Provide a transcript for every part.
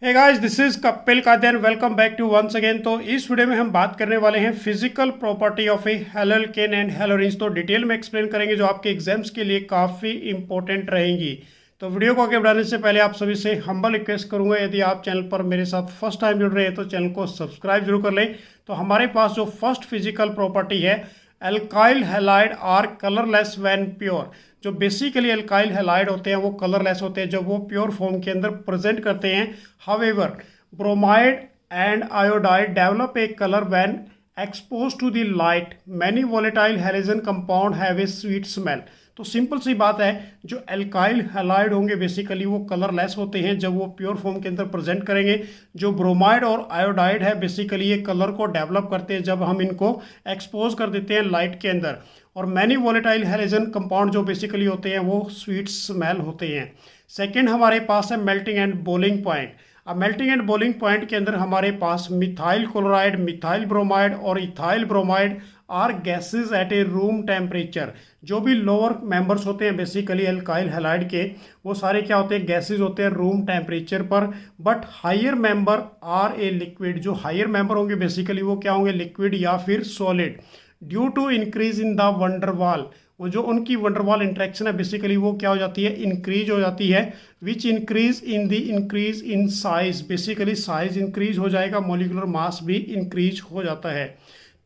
Hey guys, this is Kapil Kadian. Welcome back to once again. तो इस video में हम बात करने वाले हैं physical property of a haloalkane and haloarenes. तो डिटेल में एक्सप्लेन करेंगे जो आपके एग्जाम्स के लिए काफ़ी इंपॉर्टेंट रहेंगी। तो वीडियो को आगे बढ़ाने से पहले आप सभी से हम्बल रिक्वेस्ट करूंगा, यदि आप चैनल पर मेरे साथ फर्स्ट टाइम जुड़ रहे हैं तो चैनल को सब्सक्राइब जरूर कर लें। तो हमारे पास जो फर्स्ट फिजिकल प्रॉपर्टी है, alkyl halide are colourless when pure. जो बेसिकली एल्काइल हैलाइड होते हैं वो कलरलेस होते हैं जब वो प्योर फॉर्म के अंदर प्रेजेंट करते हैं। However bromide and iodide develop a colour when expose to the light. Many volatile halogen compound have a sweet smell. तो सिंपल सी बात है, जो एल्काइल हैलाइड होंगे बेसिकली वो कलरलेस होते हैं जब वो प्योर फॉर्म के अंदर प्रेजेंट करेंगे। जो ब्रोमाइड और आयोडाइड है बेसिकली ये कलर को डेवलप करते हैं जब हम इनको एक्सपोज कर देते हैं लाइट के अंदर। और मैनी वोलेटाइल हैलोजन कंपाउंड जो बेसिकली होते हैं वो स्वीट स्मेल होते हैं। सेकेंड हमारे पास है मेल्टिंग एंड बॉइलिंग पॉइंट। अब मेल्टिंग एंड बॉइलिंग पॉइंट के अंदर हमारे पास मिथाइल क्लोराइड, मिथाइल ब्रोमाइड और ethyl bromide are gases at a room temperature. जो भी लोअर मेंबर्स होते हैं बेसिकली एल्काइल हैलाइड के, वो सारे क्या होते हैं, गैसेज होते हैं रूम टेम्परेचर पर। But higher member are a liquid. जो हायर मेंबर होंगे बेसिकली वो क्या होंगे, लिक्विड या फिर solid. Due to increase in the van der Waals, वो जो उनकी वंडरवाल इंट्रैक्शन है बेसिकली वो क्या हो जाती है, इंक्रीज हो जाती है। Which increase in size, basically size increase हो जाएगा, मोलिकुलर मास भी इंक्रीज हो जाता है।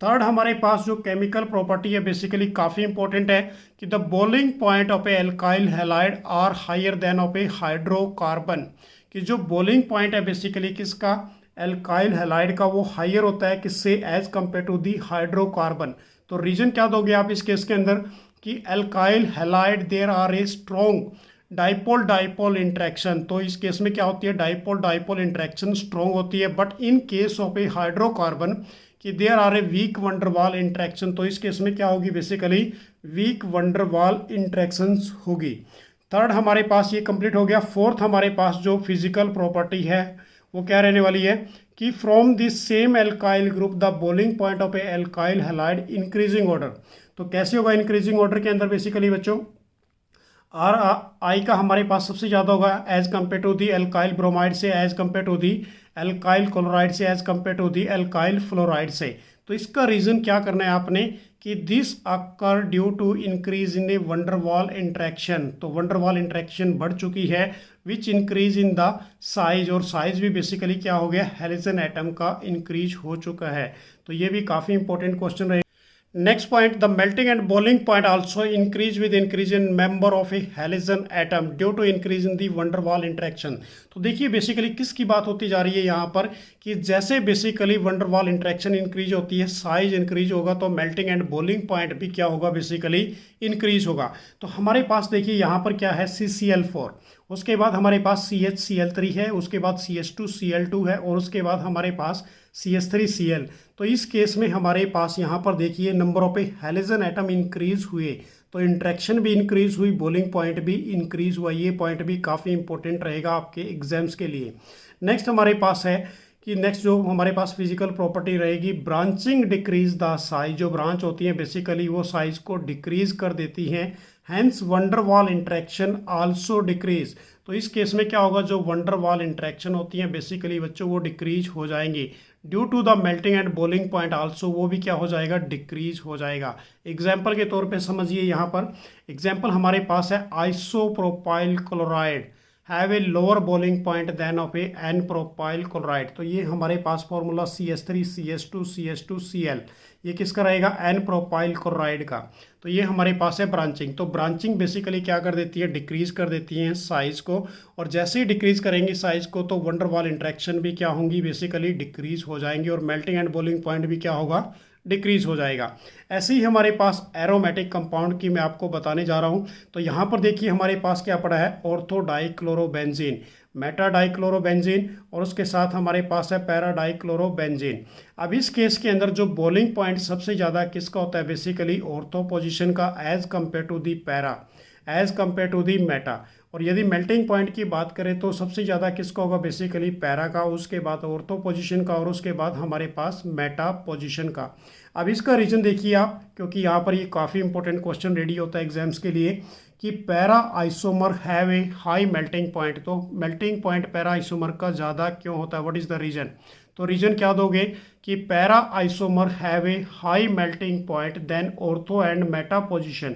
थर्ड हमारे पास जो केमिकल प्रॉपर्टी है बेसिकली काफ़ी इंपॉर्टेंट है कि the boiling point of a alkyl halide are higher than of a hydrocarbon. कि जो बॉइलिंग पॉइंट है बेसिकली किसका, एल्काइल हैलाइड का, वो हायर होता है किससे, as compare to the hydrocarbon. तो रीजन क्या दोगे आप इस केस के अंदर कि alkyl halide there are a strong dipole dipole interaction. तो इस केस में क्या होती है, डाइपोल डाइपोल इंट्रैक्शन स्ट्रॉन्ग होती है। But in case of a hydrocarbon कि there are a weak van der Waals interaction. तो इस केस में क्या होगी, बेसिकली वीक वंडरवाल इंट्रैक्शन होगी। थर्ड हमारे पास ये कंप्लीट हो गया। फोर्थ हमारे पास जो फिजिकल प्रॉपर्टी है वो क्या रहने वाली है कि from this same alkyl group the boiling point of a alkyl halide increasing order. तो कैसे होगा इंक्रीजिंग ऑर्डर के अंदर, बेसिकली बच्चों आर आई का हमारे पास सबसे ज़्यादा होगा as compare to the alkyl bromide से, as compare to the alkyl chloride से, as compare to the alkyl fluoride से। तो इसका रीज़न क्या करना है आपने कि this occur due to increase in a van der Waals interaction. तो वंडरवाल इंट्रैक्शन बढ़ चुकी है which increase in the size, और साइज भी बेसिकली क्या हो गया, हैलोजन एटम का इंक्रीज हो चुका है। तो ये भी काफ़ी इंपॉर्टेंट क्वेश्चन रहे। Next point, the melting and boiling point also increase with increase in member of a halogen atom due to increase in the van der Waals interaction. तो देखिए बेसिकली किसकी बात होती जा रही है यहाँ पर कि जैसे बेसिकली वंडरवाल इंट्रैक्शन इंक्रीज होती है, साइज इंक्रीज होगा, तो मेल्टिंग एंड बॉइलिंग पॉइंट भी क्या होगा, बेसिकली इंक्रीज होगा। तो हमारे पास देखिए यहाँ पर क्या है, CCl4, उसके बाद हमारे पास CHCl3 है, उसके बाद CH2Cl2 है, और उसके बाद हमारे पास CH3Cl। तो इस केस में हमारे पास यहाँ पर देखिए number of a halogen atom increase हुए, तो इंट्रैक्शन भी इंक्रीज हुई, बॉइलिंग पॉइंट भी इंक्रीज हुआ। ये पॉइंट भी काफ़ी इंपॉर्टेंट रहेगा आपके एग्जाम्स के लिए। नेक्स्ट हमारे पास है कि नेक्स्ट जो हमारे पास फिजिकल प्रॉपर्टी रहेगी, ब्रांचिंग डिक्रीज द साइज। जो ब्रांच होती है बेसिकली वो साइज को डिक्रीज कर देती हैं, hence van der Waals interaction also decrease. तो इस केस में क्या होगा, जो वंडरवाल इंट्रैक्शन होती है बेसिकली बच्चों वो डिक्रीज हो जाएंगी due to the melting and boiling point also, वो भी क्या हो जाएगा, डिक्रीज हो जाएगा। एग्जाम्पल के तौर पे समझिए यहाँ पर एग्जाम्पल हमारे पास है isopropyl chloride have a lower boiling point than of a n propyl chloride. तो ये हमारे पास फॉर्मूला CH3 CH2 CH2Cl, ये किसका रहेगा, एन प्रोपाइल क्लोराइड का। तो ये हमारे पास है ब्रांचिंग। तो ब्रांचिंग बेसिकली क्या कर देती है, डिक्रीज कर देती है साइज को, और जैसे ही डिक्रीज करेंगे साइज को तो वंडरवाल इंट्रैक्शन भी क्या होंगी, बेसिकली डिक्रीज हो जाएंगी, और मेल्टिंग एंड बॉइलिंग पॉइंट भी क्या होगा, डिक्रीज हो जाएगा। ऐसे ही हमारे पास एरोमेटिक कंपाउंड की मैं आपको बताने जा रहा हूँ। तो यहाँ पर देखिए हमारे पास क्या पड़ा है, ऑर्थो डाइक्लोरोबेंजीन, मेटा डाइक्लोरोबेंजीन, और उसके साथ हमारे पास है पैरा डाइक्लोरोबेंजीन। अब इस केस के अंदर जो बॉइलिंग पॉइंट सबसे ज़्यादा किसका होता है, बेसिकली ऑर्थो पोजिशन का, as compare to the para, as compare to the meta. और यदि मेल्टिंग पॉइंट की बात करें तो सबसे ज़्यादा किसका होगा, बेसिकली पैरा का, उसके बाद ऑर्थो पोजीशन का, और उसके बाद हमारे पास मेटा पोजीशन का। अब इसका रीज़न देखिए आप, क्योंकि यहाँ पर ये काफ़ी इंपॉर्टेंट क्वेश्चन रेडी होता है एग्जाम्स के लिए कि para isomer have a high melting point. तो मेल्टिंग पॉइंट पैरा आइसोमर का ज़्यादा क्यों होता है, व्हाट इज़ द रीज़न? तो रीज़न क्या दोगे कि para isomer have a high melting point then ortho and meta position,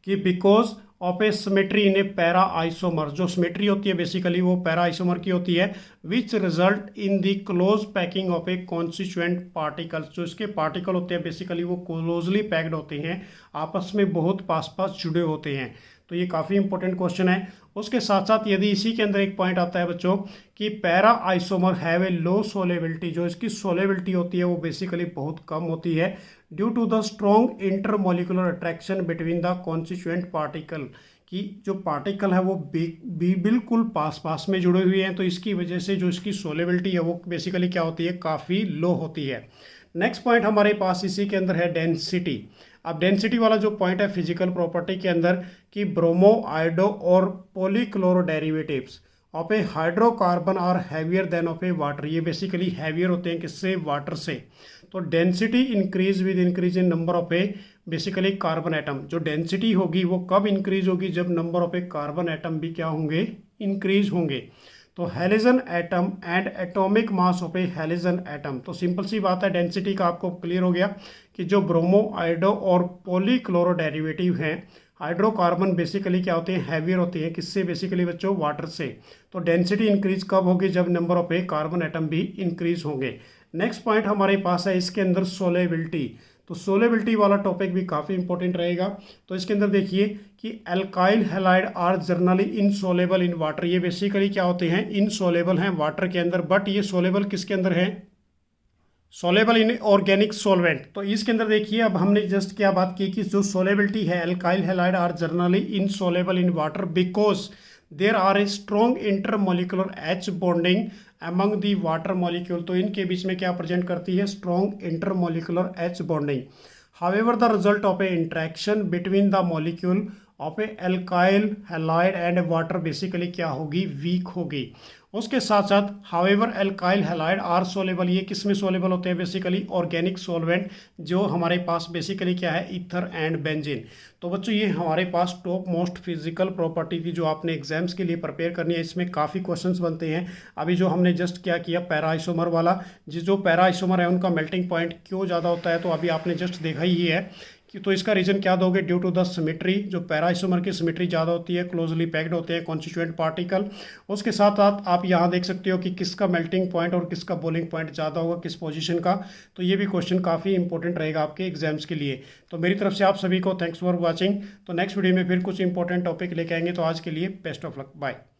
कि because of a symmetry in a para isomer. जो सिमेट्री होती है बेसिकली वो पैरा आइसोमर की होती है, which result in the close packing of A constituent particles. जो इसके पार्टिकल होते हैं बेसिकली वो क्लोजली पैक्ड होते हैं, आपस में बहुत पास पास जुड़े होते हैं। तो ये काफ़ी इंपॉर्टेंट क्वेश्चन है। उसके साथ साथ यदि इसी के अंदर एक पॉइंट आता है बच्चों कि para isomer have A low solubility, जो इसकी सोलेबिलिटी होती है वो बेसिकली बहुत कम होती है due to the strong intermolecular attraction between the constituent particle, कि जो पार्टिकल है वो बिल्कुल पास पास में जुड़े हुए हैं, तो इसकी वजह से जो इसकी सोलेबिलिटी है वो बेसिकली क्या होती है, काफ़ी लो होती है। नेक्स्ट पॉइंट हमारे पास इसी के अंदर है डेंसिटी। अब डेंसिटी वाला जो पॉइंट है फिजिकल प्रॉपर्टी के अंदर कि ब्रोमो आयोडो और polychloro derivatives of a hydrocarbon are heavier than of a water. ये बेसिकली हैवियर होते हैं किससे, वाटर से। तो density increase with increase in number of a basically carbon atom. जो डेंसिटी होगी वो कब इंक्रीज होगी, जब number of a carbon atom भी क्या होंगे, इंक्रीज होंगे। तो halogen atom and atomic mass of a halogen atom. तो सिंपल सी बात है, डेंसिटी का आपको क्लियर हो गया कि जो ब्रोमो आयोडो और पॉलीक्लोरो डेरिवेटिव हैं, हाइड्रोकार्बन बेसिकली क्या होते हैं, हैवियर होते हैं किससे, बेसिकली बच्चों वाटर से। तो डेंसिटी इंक्रीज कब होगी, जब number of a carbon atom भी इंक्रीज होंगे। नेक्स्ट पॉइंट हमारे पास है इसके अंदर सोलेबिलिटी। तो सोलेबिलिटी वाला टॉपिक भी काफ़ी इंपॉर्टेंट रहेगा। तो इसके अंदर देखिए कि alkyl halide are generally insoluble in water. ये बेसिकली क्या होते हैं, इनसोलेबल हैं वाटर के अंदर, बट ये सोलेबल किसके अंदर है, सोलेबल इन ऑर्गेनिक सोलवेंट। तो इसके अंदर देखिए अब हमने जस्ट क्या बात की कि जो सोलेबिलिटी है, alkyl halide are generally insoluble in water because there are a strong intermolecular H bonding among the water molecule. तो इनके बीच में क्या प्रेजेंट करती है, strong intermolecular H bonding. However the result of a interaction between the molecule of a alkyl halide and water basically क्या होगी, weak होगी। उसके साथ साथ however alkyl halide are soluble. ये किस में सोलेबल होते हैं, बेसिकली ऑर्गेनिक सोलवेंट, जो हमारे पास बेसिकली क्या है, ईथर एंड बेंजीन। तो बच्चों ये हमारे पास टॉप मोस्ट फिजिकल प्रॉपर्टी थी जो आपने एग्जाम्स के लिए प्रिपेयर करनी है। इसमें काफ़ी क्वेश्चंस बनते हैं। अभी जो हमने जस्ट क्या किया, पैरा आइसोमर वाला, जो पैरा आइसोमर है उनका मेल्टिंग पॉइंट क्यों ज़्यादा होता है, तो अभी आपने जस्ट देखा ही है कि तो इसका रीज़न क्या दोगे, ड्यू टू द सिमेट्री। जो पैरा आइसोमर की सिमेट्री ज़्यादा होती है, क्लोजली पैक्ड होते हैं कॉन्स्टिट्यूएंट पार्टिकल। उसके साथ साथ आप यहाँ देख सकते हो कि किसका मेल्टिंग पॉइंट और किसका बॉइलिंग पॉइंट ज़्यादा होगा, किस पोजीशन का। तो ये भी क्वेश्चन काफ़ी इंपॉर्टेंट रहेगा आपके एग्जाम्स के लिए। तो मेरी तरफ से आप सभी को थैंक्स फॉर वॉचिंग। तो नेक्स्ट वीडियो में फिर कुछ इंपॉर्टेंट टॉपिक लेके आएंगे। तो आज के लिए बेस्ट ऑफ लक, बाय।